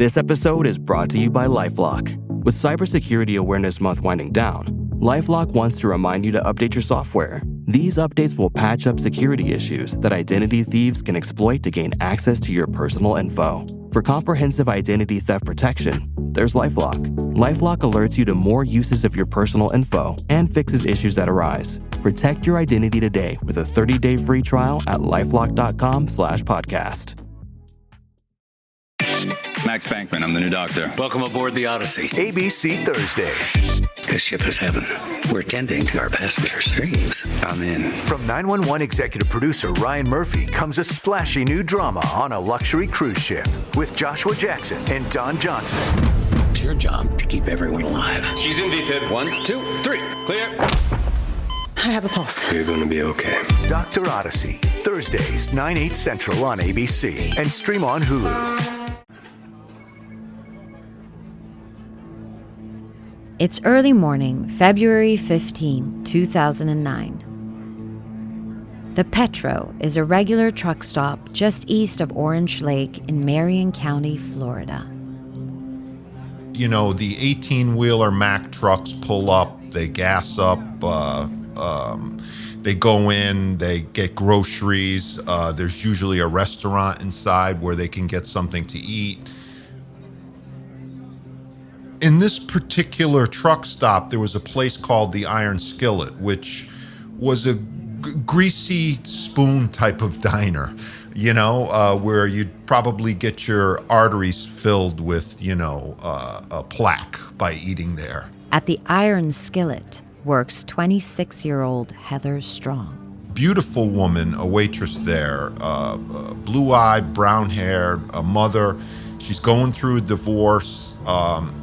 This episode is brought to you by LifeLock. With Cybersecurity Awareness Month winding down, LifeLock wants to remind you to update your software. These updates will patch up security issues that identity thieves can exploit to gain access to your personal info. For comprehensive identity theft protection, there's LifeLock. LifeLock alerts you to more uses of your personal info and fixes issues that arise. Protect your identity today with a 30-day free trial at LifeLock.com/podcast. Max Bankman, I'm the new doctor. Welcome aboard the Odyssey. ABC Thursdays. This ship is heaven. We're tending to our passengers' dreams. I'm in. From 911 executive producer Ryan Murphy comes a splashy new drama on a luxury cruise ship with Joshua Jackson and Don Johnson. It's your job to keep everyone alive. She's in VFib. 1, 2, 3. Clear. I have a pulse. You're gonna be okay. Dr. Odyssey. Thursdays, 9/8 Central on ABC and stream on Hulu. It's early morning, February 15, 2009. The Petro is a regular truck stop just east of Orange Lake in Marion County, Florida. You know, the 18-wheeler Mack trucks pull up, they gas up, they go in, they get groceries. There's usually a restaurant inside where they can get something to eat. In this particular truck stop, there was a place called the Iron Skillet, which was a greasy spoon type of diner, you know, where you'd probably get your arteries filled with, a plaque by eating there. At the Iron Skillet works 26-year-old Heather Strong. Beautiful woman, a waitress there, blue-eyed, brown-haired, a mother. She's going through a divorce.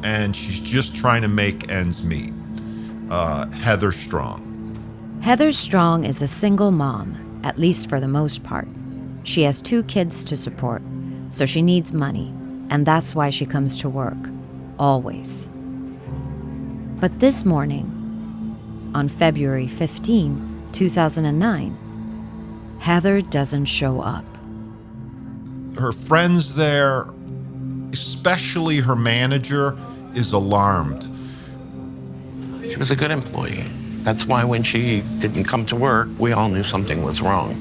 And she's just trying to make ends meet. Heather Strong. Heather Strong is a single mom, at least for the most part. She has 2 kids to support, so she needs money, and that's why she comes to work, always. But this morning, on February 15, 2009, Heather doesn't show up. Her friends there, especially her manager, is alarmed. She was a good employee. That's why when she didn't come to work, we all knew something was wrong.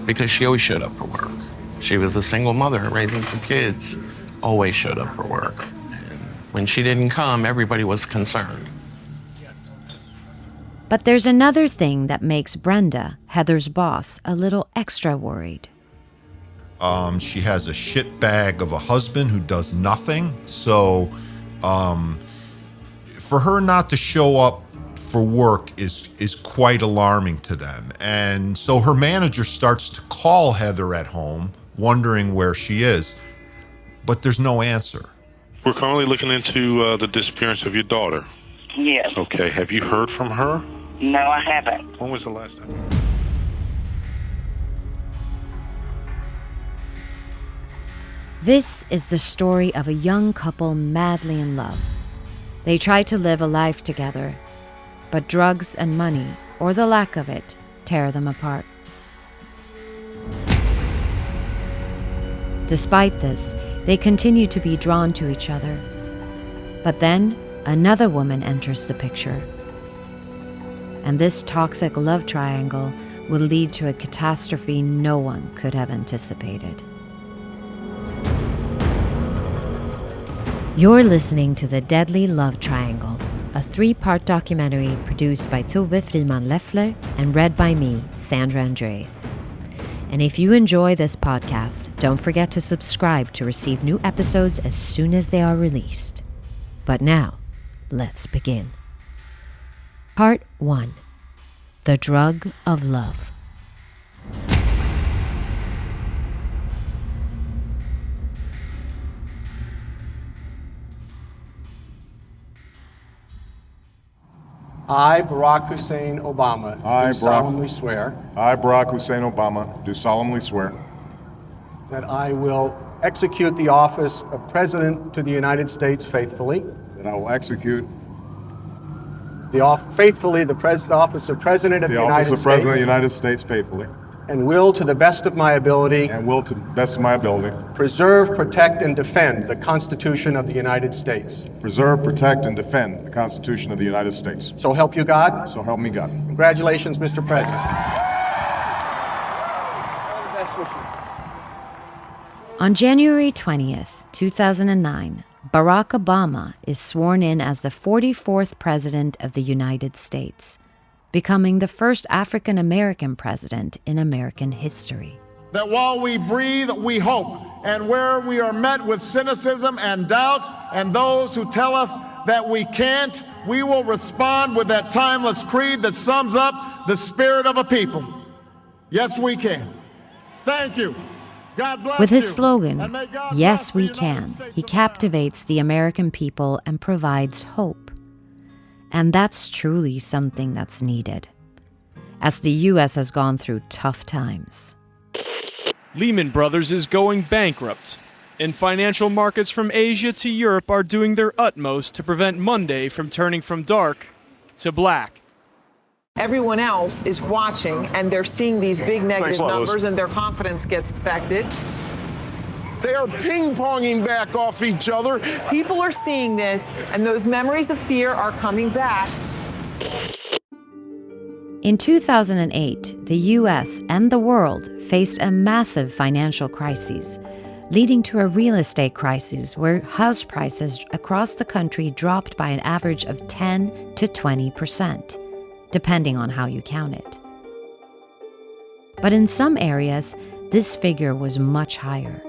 Because she always showed up for work. She was a single mother raising 2 kids, always showed up for work. And when she didn't come, everybody was concerned. But there's another thing that makes Brenda, Heather's boss, a little extra worried. She has a shit bag of a husband who does nothing. So for her not to show up for work is quite alarming to them. And so her manager starts to call Heather at home, wondering where she is. But there's no answer. We're currently looking into the disappearance of your daughter. Yes. Okay. Have you heard from her? No, I haven't. When was the last time? This is the story of a young couple madly in love. They try to live a life together, but drugs and money, or the lack of it, tear them apart. Despite this, they continue to be drawn to each other. But then, another woman enters the picture. And this toxic love triangle will lead to a catastrophe no one could have anticipated. You're listening to The Deadly Love Triangle, a 3-part documentary produced by Tove, Friman, Leffler, and read by me, Sandra Andres. And if you enjoy this podcast, don't forget to subscribe to receive new episodes as soon as they are released. But now, let's begin. Part 1. The Drug of Love. I, Barack Hussein Obama, solemnly swear. I, Barack Hussein Obama, do solemnly swear. That I will execute the office of President to the United States faithfully. That I will execute faithfully the office of President of the United States. The office of President of the United States faithfully. and will, to the best of my ability, preserve, protect, and defend the Constitution of the United States. Preserve, protect, and defend the Constitution of the United States. So help you God? So help me God. Congratulations, Mr. President. All the best wishes. On January 20th, 2009, Barack Obama is sworn in as the 44th President of the United States, becoming the first African American president in American history. That while we breathe, we hope, and where we are met with cynicism and doubt, and those who tell us that we can't, we will respond with that timeless creed that sums up the spirit of a people. Yes, we can. Thank you. God bless you. With his slogan, "Yes, we can," he captivates the American people and provides hope. And that's truly something that's needed, as the U.S. has gone through tough times. Lehman Brothers is going bankrupt, and financial markets from Asia to Europe are doing their utmost to prevent Monday from turning from dark to black. Everyone else is watching, and they're seeing these big negative numbers, and their confidence gets affected. They are ping-ponging back off each other. People are seeing this, and those memories of fear are coming back. In 2008, the U.S. and the world faced a massive financial crisis, leading to a real estate crisis where house prices across the country dropped by an average of 10 to 20%, depending on how you count it. But in some areas, this figure was much higher.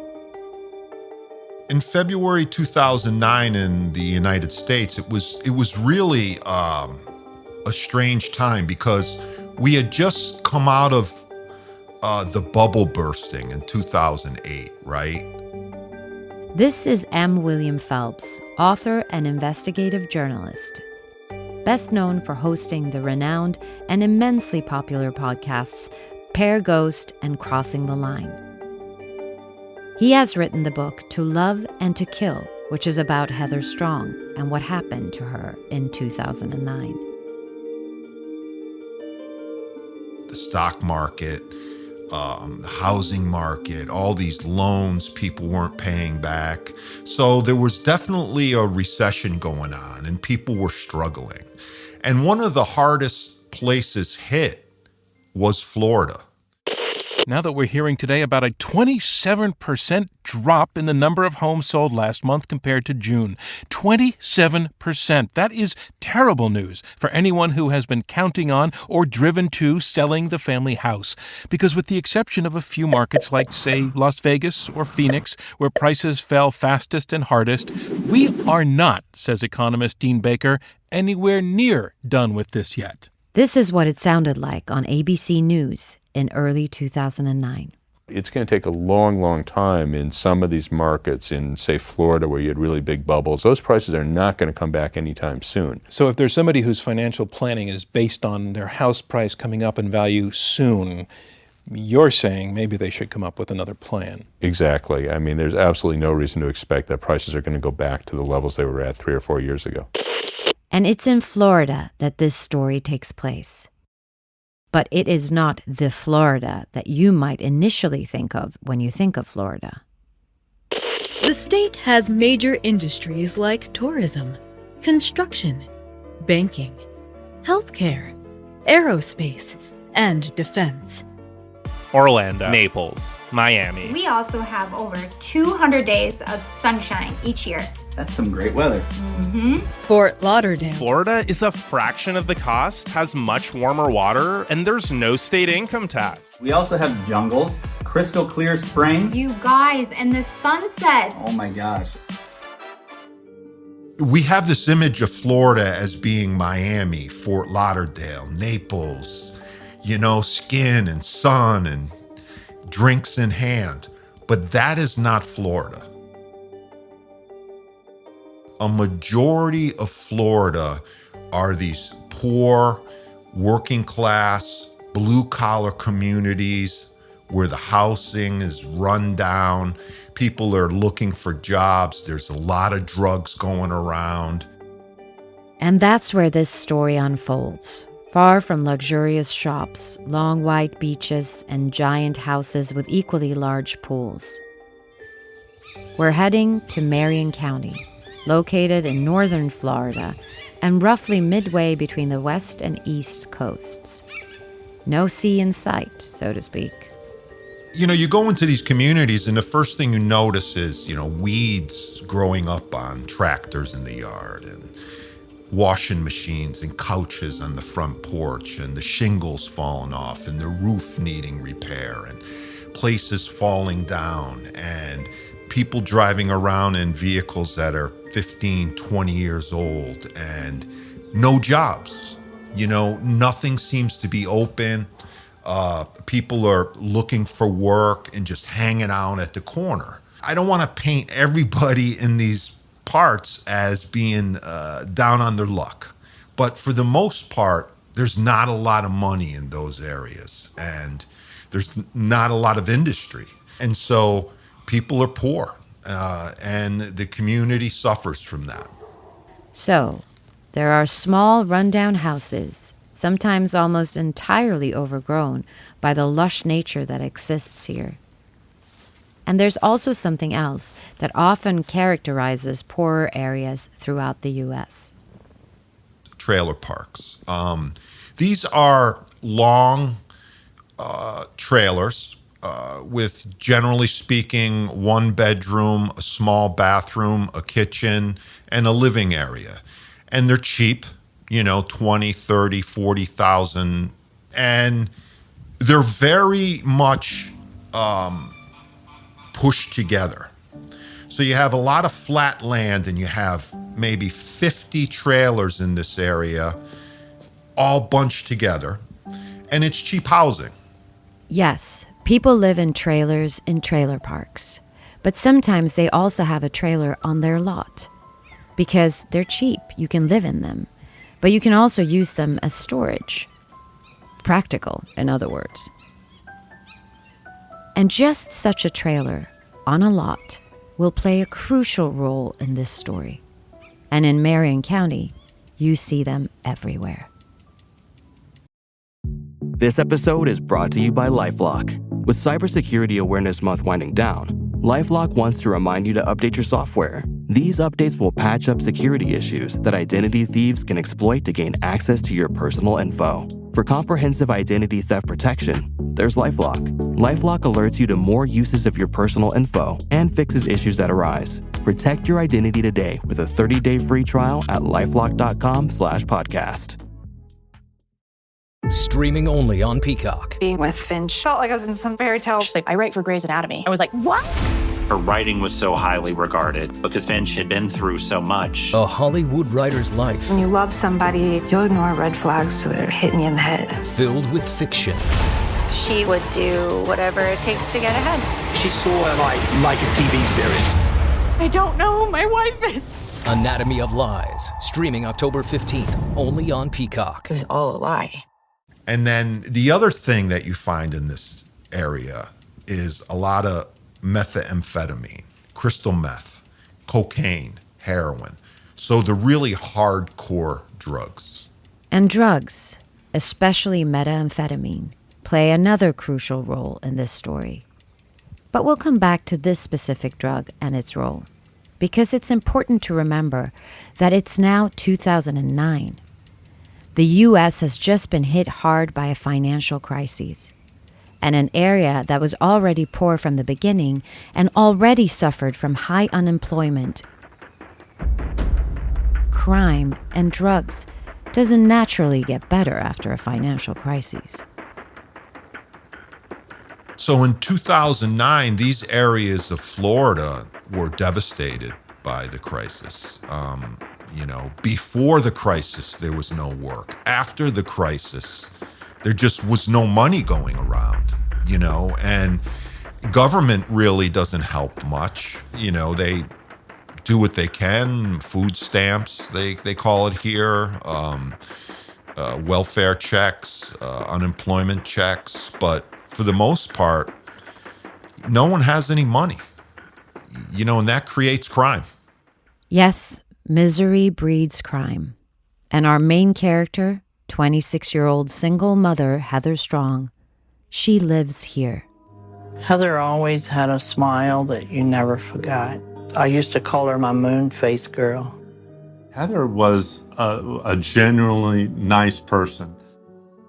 In February 2009 in the United States, it was really a strange time because we had just come out of the bubble bursting in 2008, right? This is M. William Phelps, author and investigative journalist, best known for hosting the renowned and immensely popular podcasts Pair Ghost and Crossing the Line. He has written the book To Love and to Kill, which is about Heather Strong and what happened to her in 2009. The stock market, the housing market, all these loans people weren't paying back. So there was definitely a recession going on and people were struggling. And one of the hardest places hit was Florida. Now that we're hearing today about a 27% drop in the number of homes sold last month compared to June. 27%. That is terrible news for anyone who has been counting on or driven to selling the family house. Because with the exception of a few markets like, say, Las Vegas or Phoenix, where prices fell fastest and hardest, we are not, says economist Dean Baker, anywhere near done with this yet. This is what it sounded like on ABC News in early 2009. It's going to take a long, long time in some of these markets in, say, Florida, where you had really big bubbles. Those prices are not going to come back anytime soon. So if there's somebody whose financial planning is based on their house price coming up in value soon, you're saying maybe they should come up with another plan. Exactly. I mean, there's absolutely no reason to expect that prices are going to go back to the levels they were at 3 or 4 years ago. And it's in Florida that this story takes place. But it is not the Florida that you might initially think of when you think of Florida. The state has major industries like tourism, construction, banking, healthcare, aerospace, and defense. Orlando, Naples, Miami. We also have over 200 days of sunshine each year. That's some great weather. Mm-hmm. Fort Lauderdale. Florida is a fraction of the cost, has much warmer water, and there's no state income tax. We also have jungles, crystal clear springs. You guys, and the sunsets. Oh my gosh. We have this image of Florida as being Miami, Fort Lauderdale, Naples, you know, skin and sun and drinks in hand. But that is not Florida. A majority of Florida are these poor, working class, blue-collar communities where the housing is run down. People are looking for jobs. There's a lot of drugs going around. And that's where this story unfolds, Far from luxurious shops, long white beaches, and giant houses with equally large pools. We're heading to Marion County, located in northern Florida and roughly midway between the west and east coasts. No sea in sight, so to speak. You know, you go into these communities and the first thing you notice is, weeds growing up on tractors in the yard and washing machines and couches on the front porch and the shingles falling off and the roof needing repair and places falling down and people driving around in vehicles that are 15, 20 years old and no jobs. Nothing seems to be open. People are looking for work and just hanging out at the corner. I don't want to paint everybody in these parts as being down on their luck. But for the most part, there's not a lot of money in those areas and there's not a lot of industry. And so people are poor and the community suffers from that. So, there are small rundown houses, sometimes almost entirely overgrown by the lush nature that exists here. And there's also something else that often characterizes poorer areas throughout the U.S. Trailer parks. These are long trailers with, generally speaking, one bedroom, a small bathroom, a kitchen, and a living area. And they're cheap, $20,000, $30,000, $40,000. And they're very much pushed together. So you have a lot of flat land and you have maybe 50 trailers in this area, all bunched together. And it's cheap housing. Yes, people live in trailers in trailer parks. But sometimes they also have a trailer on their lot. Because they're cheap, you can live in them. But you can also use them as storage. Practical, in other words. And just such a trailer, on a lot, will play a crucial role in this story. And in Marion County, you see them everywhere. This episode is brought to you by LifeLock. With Cybersecurity Awareness Month winding down, LifeLock wants to remind you to update your software. These updates will patch up security issues that identity thieves can exploit to gain access to your personal info. For comprehensive identity theft protection, there's LifeLock. LifeLock alerts you to more uses of your personal info and fixes issues that arise. Protect your identity today with a 30-day free trial at LifeLock.com/podcast. Streaming only on Peacock. Being with Finch felt like I was in some fairy tale. She's like, I write for Grey's Anatomy. I was like, what? Her writing was so highly regarded because Finch had been through so much. A Hollywood writer's life. When you love somebody, you'll ignore red flags so they're hitting you in the head. Filled with fiction. She would do whatever it takes to get ahead. She saw her life like a TV series. I don't know who my wife is. Anatomy of Lies. Streaming October 15th, only on Peacock. It was all a lie. And then the other thing that you find in this area is a lot of methamphetamine, crystal meth, cocaine, heroin. So the really hardcore drugs. And drugs, especially methamphetamine, play another crucial role in this story. But we'll come back to this specific drug and its role, because it's important to remember that it's now 2009. The U.S. has just been hit hard by a financial crisis, and an area that was already poor from the beginning and already suffered from high unemployment, crime, and drugs doesn't naturally get better after a financial crisis. So in 2009, these areas of Florida were devastated by the crisis. Before the crisis, there was no work. After the crisis, there just was no money going around, and government really doesn't help much. They do what they can, food stamps, they call it here, welfare checks, unemployment checks, but for the most part, no one has any money, and that creates crime. Yes, misery breeds crime. And our main character, 26-year-old single mother Heather Strong, she lives here. Heather always had a smile that you never forgot. I used to call her my moon face girl. Heather was a genuinely nice person.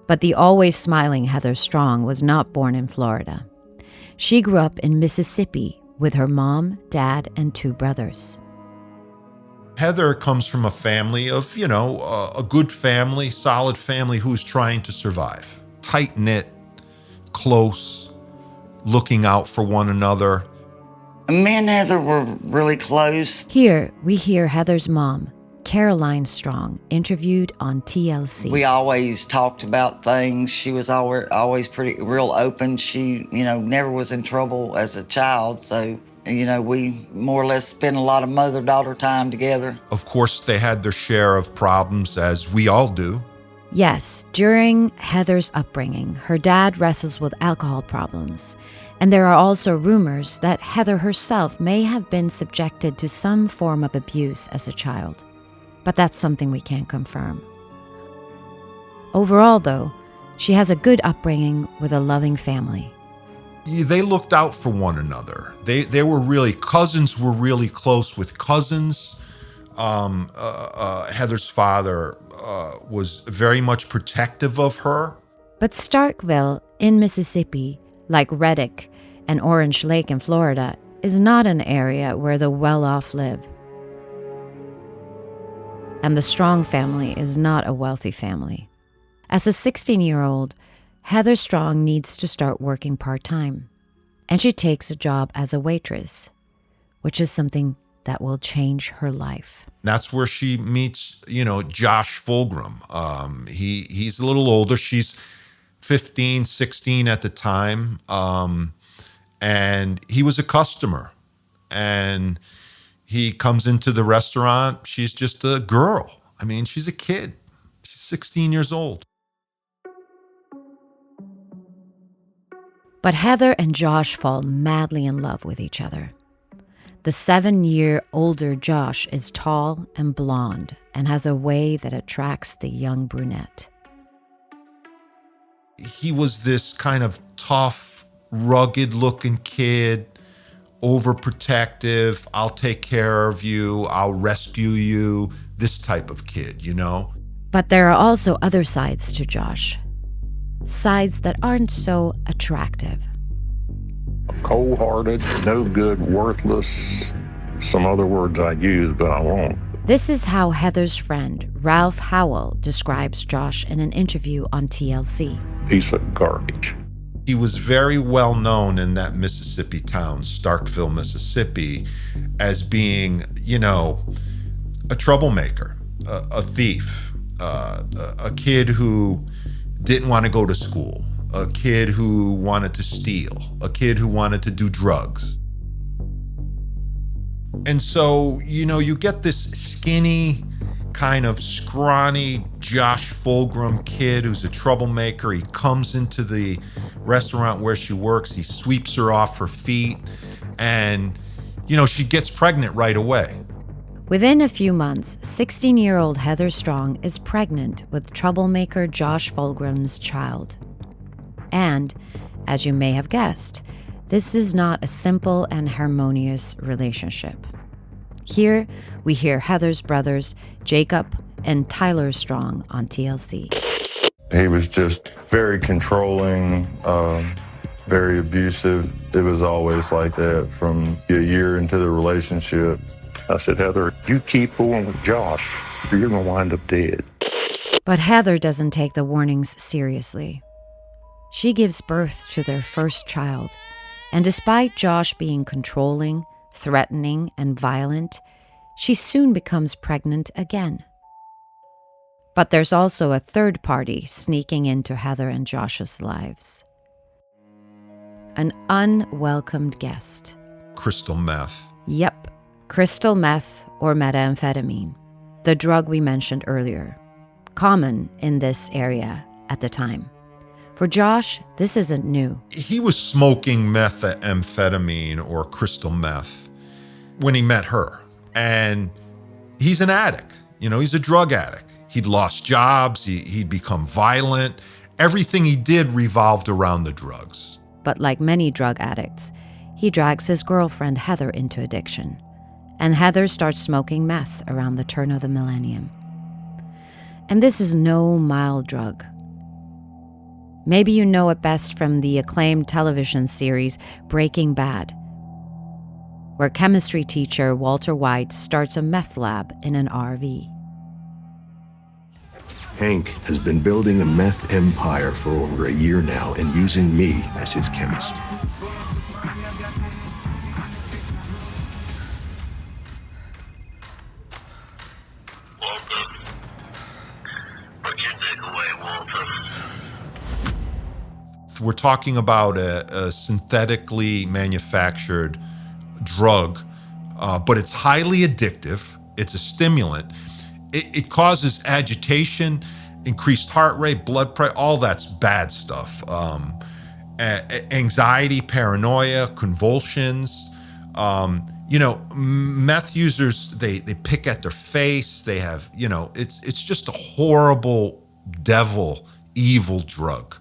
But the always smiling Heather Strong was not born in Florida. She grew up in Mississippi with her mom, dad, and 2 brothers. Heather comes from a family of, a good family, solid family who's trying to survive. Tight-knit, close, looking out for one another. Me and Heather were really close. Here, we hear Heather's mom, Caroline Strong, interviewed on TLC. We always talked about things. She was always real open. She, never was in trouble as a child, so we more or less spent a lot of mother-daughter time together. Of course, they had their share of problems, as we all do. Yes, during Heather's upbringing, her dad wrestles with alcohol problems. And there are also rumors that Heather herself may have been subjected to some form of abuse as a child. But that's something we can't confirm. Overall, though, she has a good upbringing with a loving family. They looked out for one another. They were really, cousins were really close with cousins. Heather's father was very much protective of her. But Starkville in Mississippi, like Reddick and Orange Lake in Florida, is not an area where the well-off live. And the Strong family is not a wealthy family. As a 16-year-old, Heather Strong needs to start working part-time, and she takes a job as a waitress, which is something that will change her life. That's where she meets, Josh Fulgram. He's a little older. She's 15, 16 at the time, and he was a customer. And he comes into the restaurant. She's just a girl. She's a kid. She's 16 years old. But Heather and Josh fall madly in love with each other. The 7-year-older Josh is tall and blonde and has a way that attracts the young brunette. He was this kind of tough, rugged-looking kid, overprotective, I'll take care of you, I'll rescue you, this type of kid, But there are also other sides to Josh. Sides that aren't so attractive. Cold-hearted, no good, worthless, some other words I use, but I won't. This is how Heather's friend, Ralph Howell, describes Josh in an interview on TLC. Piece of garbage. He was very well known in that Mississippi town, Starkville, Mississippi, as being, a troublemaker, a thief, a kid who didn't want to go to school, a kid who wanted to steal, a kid who wanted to do drugs. And so, you get this skinny, kind of scrawny Josh Fulgram kid who's a troublemaker. He comes into the restaurant where she works. He sweeps her off her feet. And, she gets pregnant right away. Within a few months, 16-year-old Heather Strong is pregnant with troublemaker Josh Fulgram's child. And, as you may have guessed, this is not a simple and harmonious relationship. Here, we hear Heather's brothers, Jacob and Tyler Strong, on TLC. He was just very controlling, very abusive. It was always like that from a year into the relationship. I said, Heather, you keep fooling with Josh, or you're going to wind up dead. But Heather doesn't take the warnings seriously. She gives birth to their first child, and despite Josh being controlling, threatening, and violent, she soon becomes pregnant again. But there's also a third party sneaking into Heather and Josh's lives. An unwelcomed guest. Crystal meth. Yep, crystal meth or methamphetamine, the drug we mentioned earlier, common in this area at the time. For Josh, this isn't new. He was smoking methamphetamine or crystal meth when he met her. And he's an addict. He's a drug addict. He'd lost jobs, he'd become violent. Everything he did revolved around the drugs. But like many drug addicts, he drags his girlfriend Heather into addiction. And Heather starts smoking meth around the turn of the millennium. And this is no mild drug. Maybe you know it best from the acclaimed television series Breaking Bad, where chemistry teacher Walter White starts a meth lab in an RV. Hank has been building a meth empire for over a year now and using me as his chemist. We're talking about a synthetically manufactured drug, but it's highly addictive. It's a stimulant. It causes agitation, increased heart rate, blood pressure, all that's bad stuff. Anxiety, paranoia, convulsions. Meth users, they pick at their face. They have, it's just a horrible, evil drug.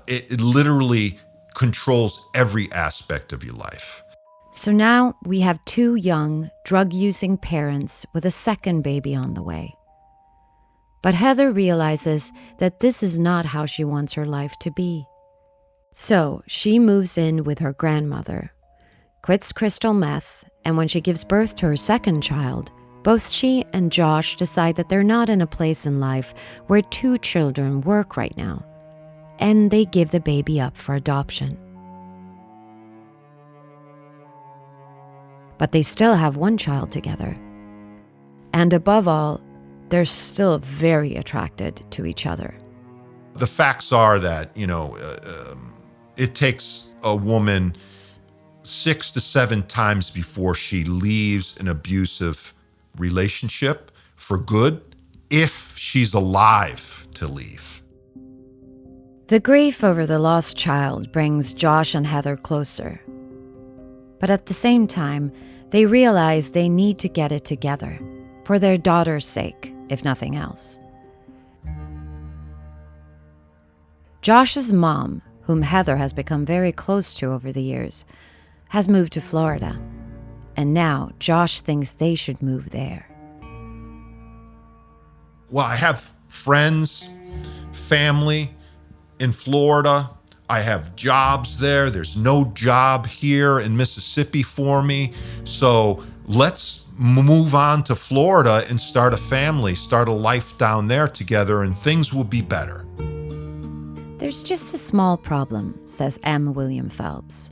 It literally controls every aspect of your life. So now we have two young, drug-using parents with a second baby on the way. But Heather realizes that this is not how she wants her life to be. So she moves in with her grandmother, quits crystal meth, and when she gives birth to her second child, both she and Josh decide that they're not in a place in life where two children work right now, and they give the baby up for adoption. But they still have one child together. And above all, they're still very attracted to each other. The facts are that, it takes a woman 6 to 7 times before she leaves an abusive relationship for good, if she's alive to leave. The grief over the lost child brings Josh and Heather closer. But at the same time, they realize they need to get it together, for their daughter's sake, if nothing else. Josh's mom, whom Heather has become very close to over the years, has moved to Florida, and now Josh thinks they should move there. Well, I have friends, family in Florida. I have jobs there. There's no job here in Mississippi for me. So let's move on to Florida and start a family, start a life down there together, and things will be better. There's just a small problem, says M. William Phelps.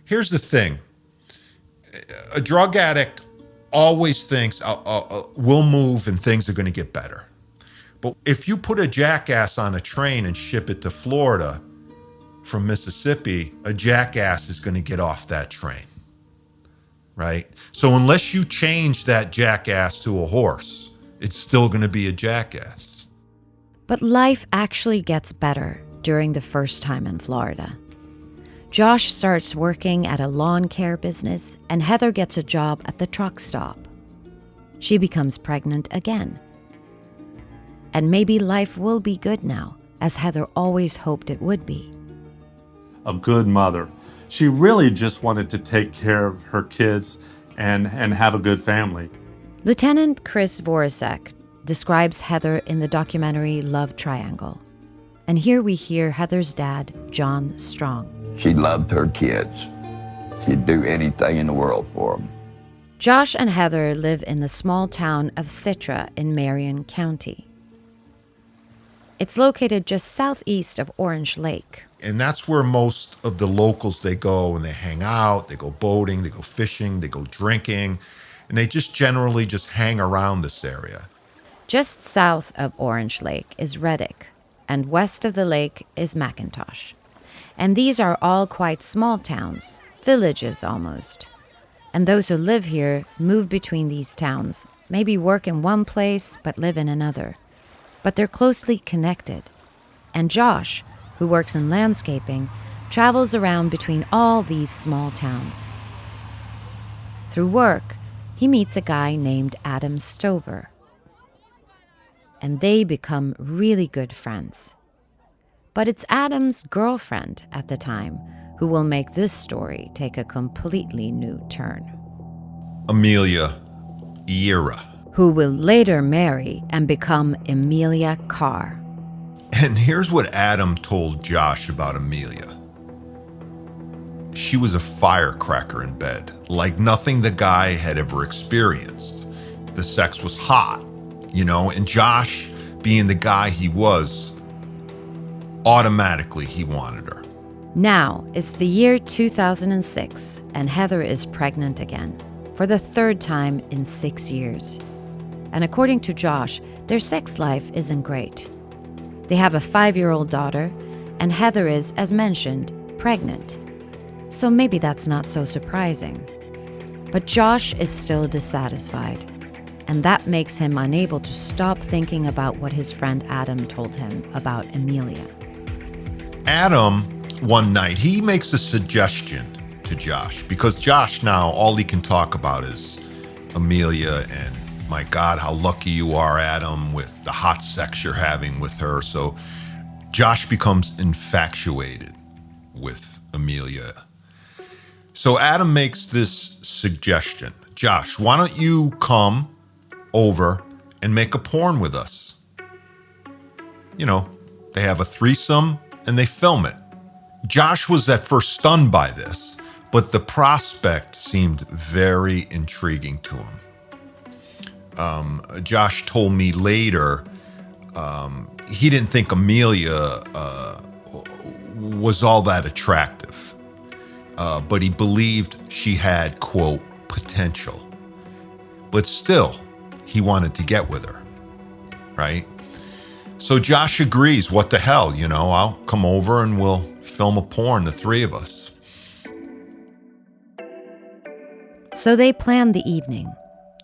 Here's the thing. A drug addict always thinks, we'll move and things are going to get better. But if you put a jackass on a train and ship it to Florida from Mississippi, a jackass is going to get off that train, right? So unless you change that jackass to a horse, it's still going to be a jackass. But life actually gets better during the first time in Florida. Josh starts working at a lawn care business, and Heather gets a job at the truck stop. She becomes pregnant again. And maybe life will be good now, as Heather always hoped it would be. A good mother. She really just wanted to take care of her kids and have a good family. Lieutenant Chris Voracek describes Heather in the documentary Love Triangle. And here we hear Heather's dad, John Strong. She loved her kids. She'd do anything in the world for them. Josh and Heather live in the small town of Citra in Marion County. It's located just southeast of Orange Lake. And that's where most of the locals, they go and they hang out, they go boating, they go fishing, they go drinking, and they just generally just hang around this area. Just south of Orange Lake is Reddick, and west of the lake is McIntosh. And these are all quite small towns, villages almost. And those who live here move between these towns, maybe work in one place but live in another. But they're closely connected. And Josh, who works in landscaping, travels around between all these small towns. Through work, he meets a guy named Adam Stover. and they become really good friends. But it's Adam's girlfriend at the time who will make this story take a completely new turn. Emilia Eira. Who will later marry and become Emilia Carr. And here's what Adam told Josh about Emilia. She was a firecracker in bed, like nothing the guy had ever experienced. The sex was hot, and Josh, being the guy he was, automatically he wanted her. Now, it's the year 2006, and Heather is pregnant again, for the third time in 6 years. And according to Josh, their sex life isn't great. They have a 5-year-old daughter, and Heather is, as mentioned, pregnant. So maybe that's not so surprising. But Josh is still dissatisfied, and that makes him unable to stop thinking about what his friend Adam told him about Emilia. Adam, one night, he makes a suggestion to Josh, because Josh now, all he can talk about is Emilia and, my God, how lucky you are, Adam, with the hot sex you're having with her. So Josh becomes infatuated with Emilia. So Adam makes this suggestion. Josh, why don't you come over and make a porn with us? They have a threesome and they film it. Josh was at first stunned by this, but the prospect seemed very intriguing to him. Josh told me later he didn't think Emilia was all that attractive, but he believed she had, quote, potential. But still, he wanted to get with her, right? So Josh agrees, what the hell, I'll come over and we'll film a porn, the three of us. So they plan the evening.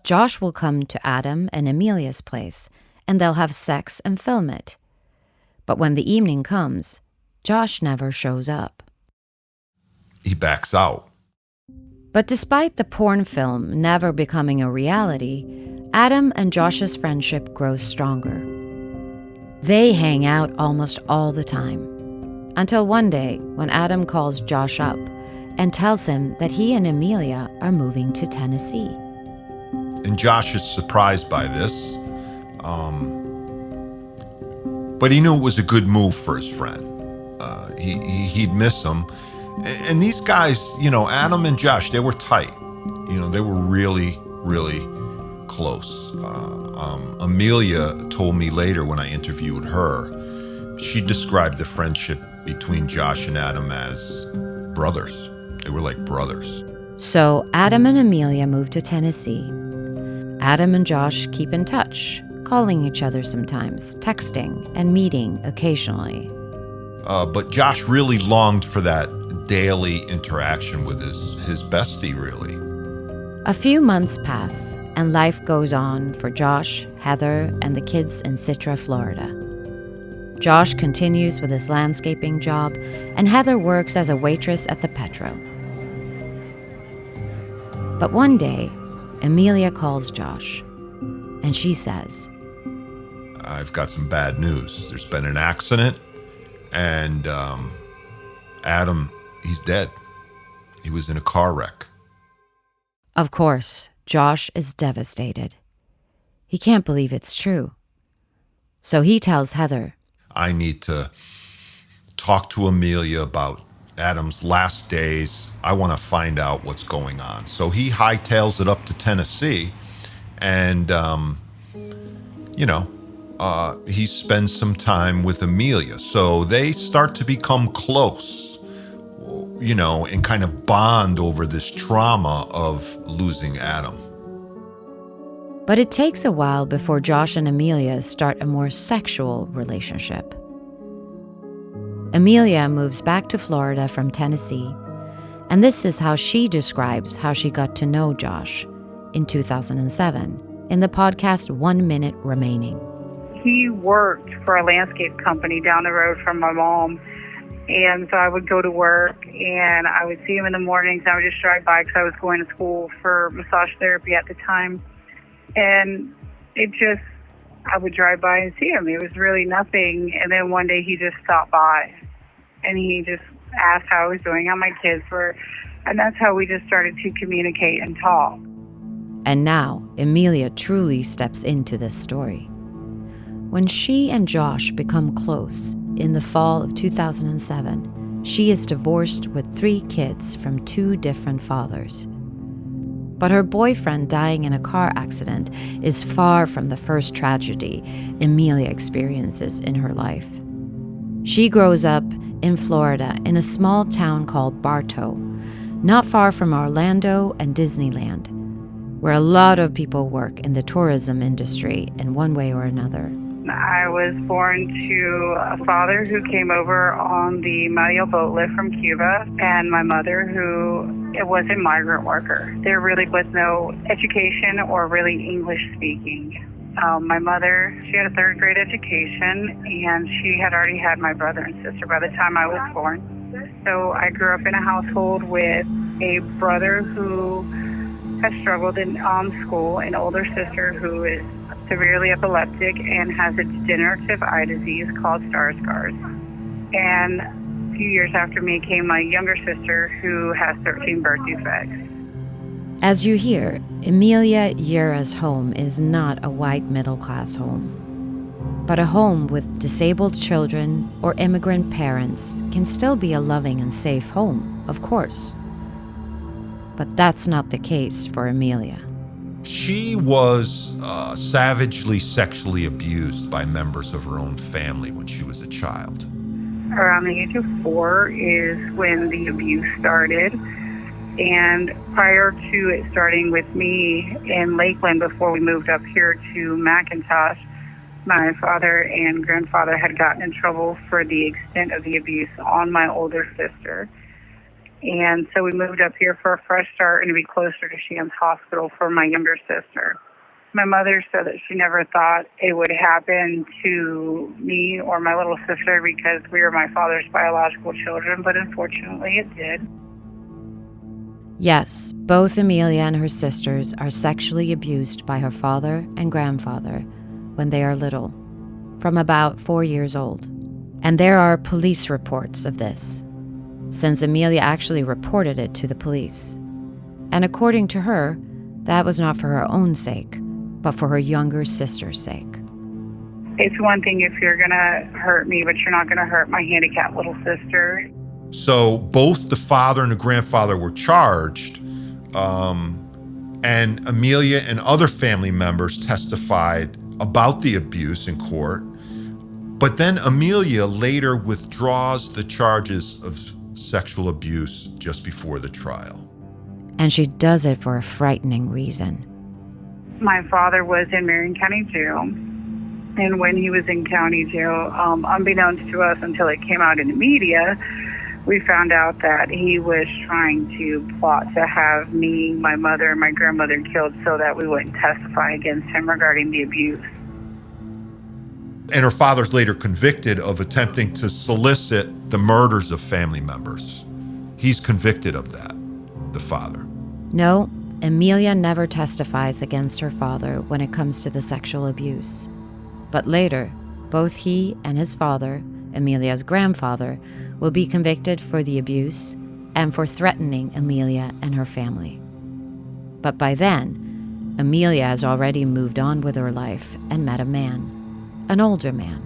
Josh will come to Adam and Emilia's place, and they'll have sex and film it. But when the evening comes, Josh never shows up. He backs out. But despite the porn film never becoming a reality, Adam and Josh's friendship grows stronger. They hang out almost all the time, until one day when Adam calls Josh up and tells him that he and Emilia are moving to Tennessee. And Josh is surprised by this, but he knew it was a good move for his friend. He'd miss him. And these guys, Adam and Josh, they were tight. They were really, really close. Emilia told me later when I interviewed her, she described the friendship between Josh and Adam as brothers. They were like brothers. So Adam and Emilia moved to Tennessee. Adam and Josh keep in touch, calling each other sometimes, texting, and meeting occasionally. But Josh really longed for that daily interaction with his bestie, really. A few months pass, and life goes on for Josh, Heather, and the kids in Citra, Florida. Josh continues with his landscaping job, and Heather works as a waitress at the Petro. But one day, Emilia calls Josh, and she says, I've got some bad news. There's been an accident, and Adam, he's dead. He was in a car wreck. Of course, Josh is devastated. He can't believe it's true. So he tells Heather, I need to talk to Emilia about Adam's last days. I want to find out what's going on. So he hightails it up to Tennessee, and, he spends some time with Emilia. So they start to become close, and kind of bond over this trauma of losing Adam. But it takes a while before Josh and Emilia start a more sexual relationship. Emilia moves back to Florida from Tennessee, and this is how she describes how she got to know Josh in 2007 in the podcast 1 Minute Remaining. He worked for a landscape company down the road from my mom, and so I would go to work and I would see him in the mornings. I would just drive by because I was going to school for massage therapy at the time, and it just I would drive by and see him. It was really nothing. And then one day he just stopped by and he just asked how I was doing, how my kids were. And that's how we just started to communicate and talk. And now, Emilia truly steps into this story. When she and Josh become close in the fall of 2007, she is divorced with 3 kids from 2 different fathers. But her boyfriend dying in a car accident is far from the first tragedy Emilia experiences in her life. She grows up in Florida in a small town called Bartow, not far from Orlando and Disneyland, where a lot of people work in the tourism industry in one way or another. I was born to a father who came over on the Emilia boat lift from Cuba, and my mother who was a migrant worker. There really was no education or really English speaking. My mother, she had a 3rd grade education, and she had already had my brother and sister by the time I was born. So I grew up in a household with a brother who has struggled in school, an older sister who is severely epileptic and has a degenerative eye disease called Stargardt's. And a few years after me came my younger sister who has 13 birth defects. As you hear, Emilia Yura's home is not a white middle-class home. But a home with disabled children or immigrant parents can still be a loving and safe home, of course. But that's not the case for Emilia. She was savagely sexually abused by members of her own family when she was a child. Around the age of 4 is when the abuse started. And prior to it starting with me in Lakeland, before we moved up here to McIntosh, my father and grandfather had gotten in trouble for the extent of the abuse on my older sister. And so we moved up here for a fresh start and to be closer to Sham's Hospital for my younger sister. My mother said that she never thought it would happen to me or my little sister because we were my father's biological children, but unfortunately it did. Yes, both Emilia and her sisters are sexually abused by her father and grandfather when they are little, from about 4 years old. And there are police reports of this, since Emilia actually reported it to the police. And according to her, that was not for her own sake, but for her younger sister's sake. It's one thing if you're gonna hurt me, but you're not gonna hurt my handicapped little sister. So both the father and the grandfather were charged, and Emilia and other family members testified about the abuse in court. But then Emilia later withdraws the charges of sexual abuse just before the trial. And she does it for a frightening reason. My father was in Marion County Jail, and when he was in county jail, unbeknownst to us until it came out in the media, we found out that he was trying to plot to have me, my mother, and my grandmother killed so that we wouldn't testify against him regarding the abuse. And her father's later convicted of attempting to solicit the murders of family members. He's convicted of that, the father. No, Emilia never testifies against her father when it comes to the sexual abuse. But later, both he and his father, Emilia's grandfather, will be convicted for the abuse and for threatening Emilia and her family. But by then, Emilia has already moved on with her life and met a man, an older man.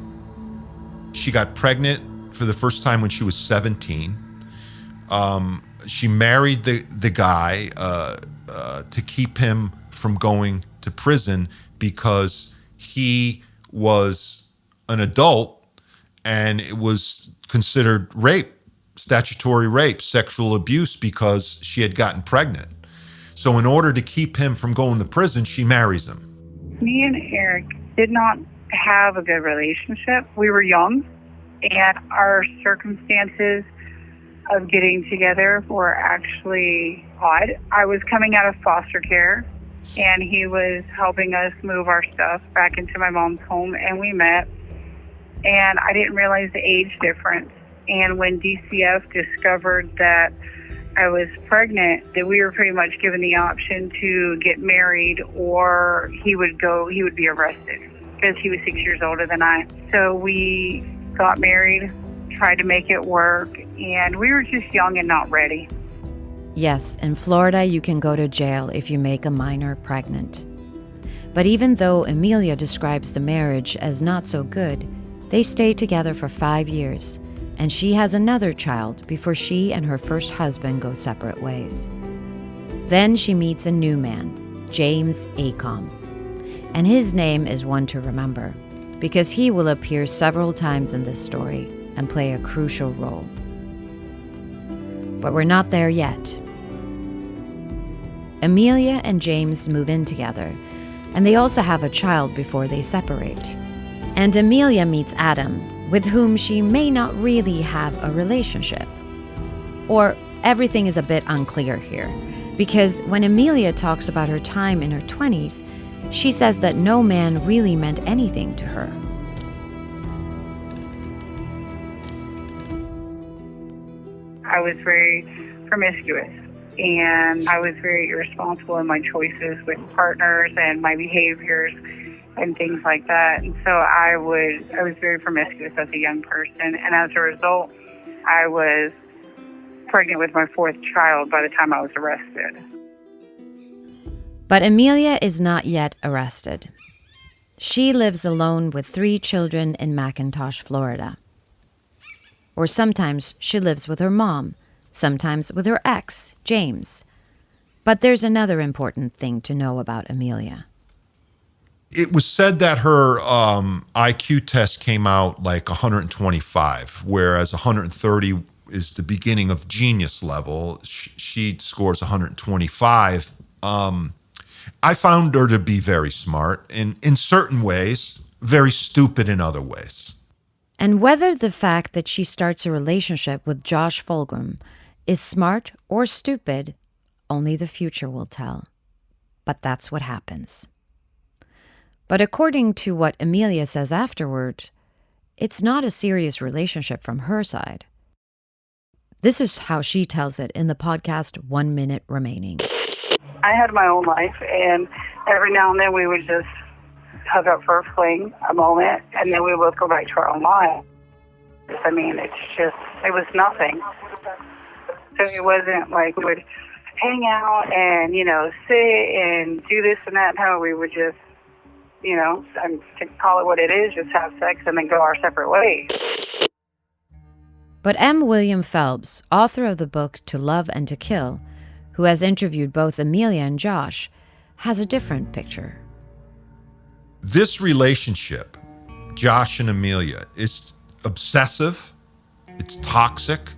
She got pregnant for the first time when she was 17. She married the guy to keep him from going to prison because he was an adult and it was considered rape, statutory rape, sexual abuse because she had gotten pregnant. So in order to keep him from going to prison, she marries him. Me and Eric did not have a good relationship. We were young, and our circumstances of getting together were actually odd. I was coming out of foster care, and he was helping us move our stuff back into my mom's home, and we met. And I didn't realize the age difference. And when DCF discovered that I was pregnant, that we were pretty much given the option to get married or he would be arrested. because he was 6 years older than I. So we got married, tried to make it work, and we were just young and not ready. Yes, in Florida, you can go to jail if you make a minor pregnant. But even though Emilia describes the marriage as not so good, they stay together for 5 years, and she has another child before she and her first husband go separate ways. Then she meets a new man, James Acom. And his name is one to remember, because he will appear several times in this story and play a crucial role. But we're not there yet. Emilia and James move in together, and they also have a child before they separate. And Emilia meets Adam, with whom she may not really have a relationship. Or everything is a bit unclear here, because when Emilia talks about her time in her 20s, she says that no man really meant anything to her. I was very promiscuous, and I was very irresponsible in my choices with partners and my behaviors and things like that. And so I was very promiscuous as a young person, and as a result, I was pregnant with my fourth child by the time I was arrested. But Emilia is not yet arrested. She lives alone with 3 children in McIntosh, Florida. Or sometimes she lives with her mom, sometimes with her ex, James. But there's another important thing to know about Emilia. It was said that her IQ test came out like 125, whereas 130 is the beginning of genius level. She scores 125. I found her to be very smart, and in certain ways, very stupid in other ways. And whether the fact that she starts a relationship with Josh Fulgham is smart or stupid, only the future will tell. But that's what happens. But according to what Emilia says afterward, it's not a serious relationship from her side. This is how she tells it in the podcast 1 Minute Remaining. I had my own life, and every now and then we would just hug up for a fling, a moment, and then we would both go back to our own lives. I mean, it was nothing. So it wasn't like we would hang out and, sit and do this and that. No, we would just, to call it what it is, just have sex and then go our separate ways. But M. William Phelps, author of the book To Love and to Kill, who has interviewed both Emilia and Josh, has a different picture. This relationship, Josh and Emilia, is obsessive, it's toxic,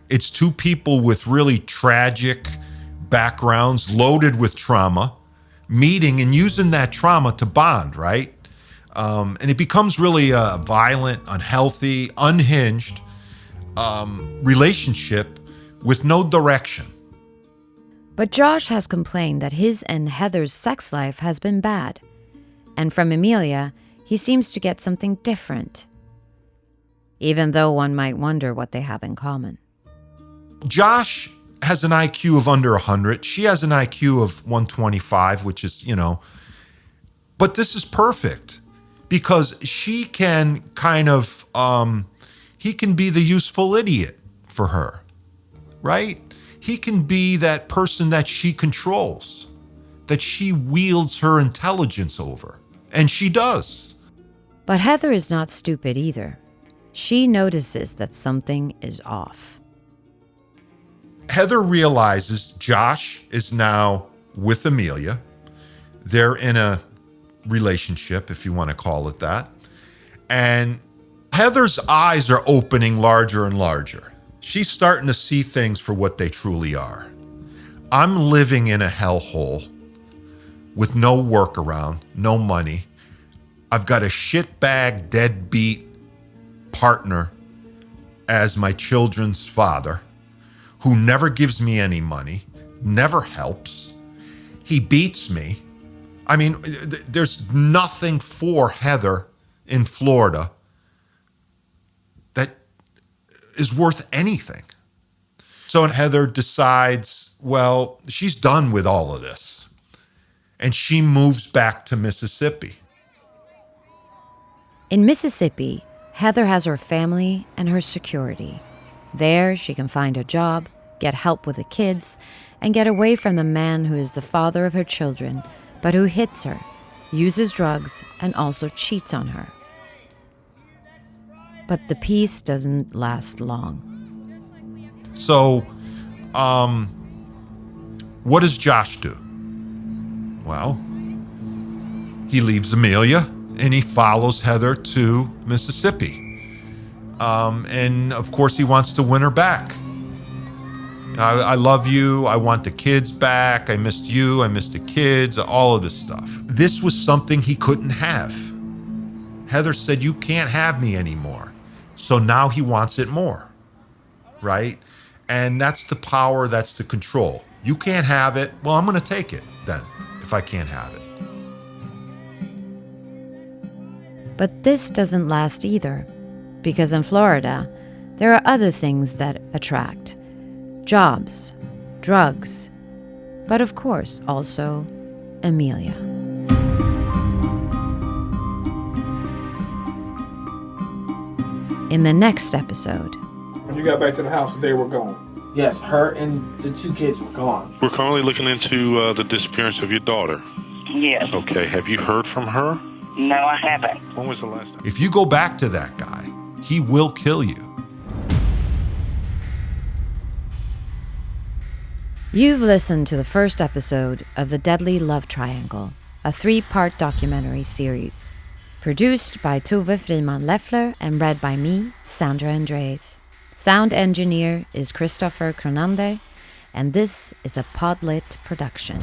it's 2 people with really tragic backgrounds, loaded with trauma, meeting and using that trauma to bond, right? And it becomes really a violent, unhealthy, unhinged relationship with no direction. But Josh has complained that his and Heather's sex life has been bad. And from Emilia, he seems to get something different. Even though one might wonder what they have in common. Josh has an IQ of under 100. She has an IQ of 125, which is, but this is perfect because she can he can be the useful idiot for her, right? He can be that person that she controls, that she wields her intelligence over, and she does. But Heather is not stupid either. She notices that something is off. Heather realizes Josh is now with Emilia. They're in a relationship, if you want to call it that. And Heather's eyes are opening larger and larger. She's starting to see things for what they truly are. I'm living in a hellhole with no workaround, no money. I've got a shitbag, deadbeat partner as my children's father who never gives me any money, never helps. He beats me. I mean, there's nothing for Heather in Florida that is worth anything. So Heather decides, well, she's done with all of this. And she moves back to Mississippi. In Mississippi, Heather has her family and her security. There, she can find a job, get help with the kids, and get away from the man who is the father of her children, but who hits her, uses drugs, and also cheats on her. But the peace doesn't last long. So, what does Josh do? Well, he leaves Emilia and he follows Heather to Mississippi. And of course, he wants to win her back. I love you. I want the kids back. I missed you. I missed the kids. All of this stuff. This was something he couldn't have. Heather said, you can't have me anymore. So now he wants it more, right? And that's the power, that's the control. You can't have it. Well, I'm going to take it then, if I can't have it. But this doesn't last either, because in Florida, there are other things that attract. Jobs, drugs, but of course also Emilia. In the next episode. When you got back to the house, they were gone. Yes, her and the 2 kids were gone. We're currently looking into the disappearance of your daughter. Yes. Okay, have you heard from her? No, I haven't. When was the last time? If you go back to that guy, he will kill you. You've listened to the first episode of The Deadly Love Triangle, a 3-part documentary series. Produced by Tove Friman Leffler and read by me, Sandra Andres. Sound engineer is Kristoffer Kronander, and this is a PodLit production.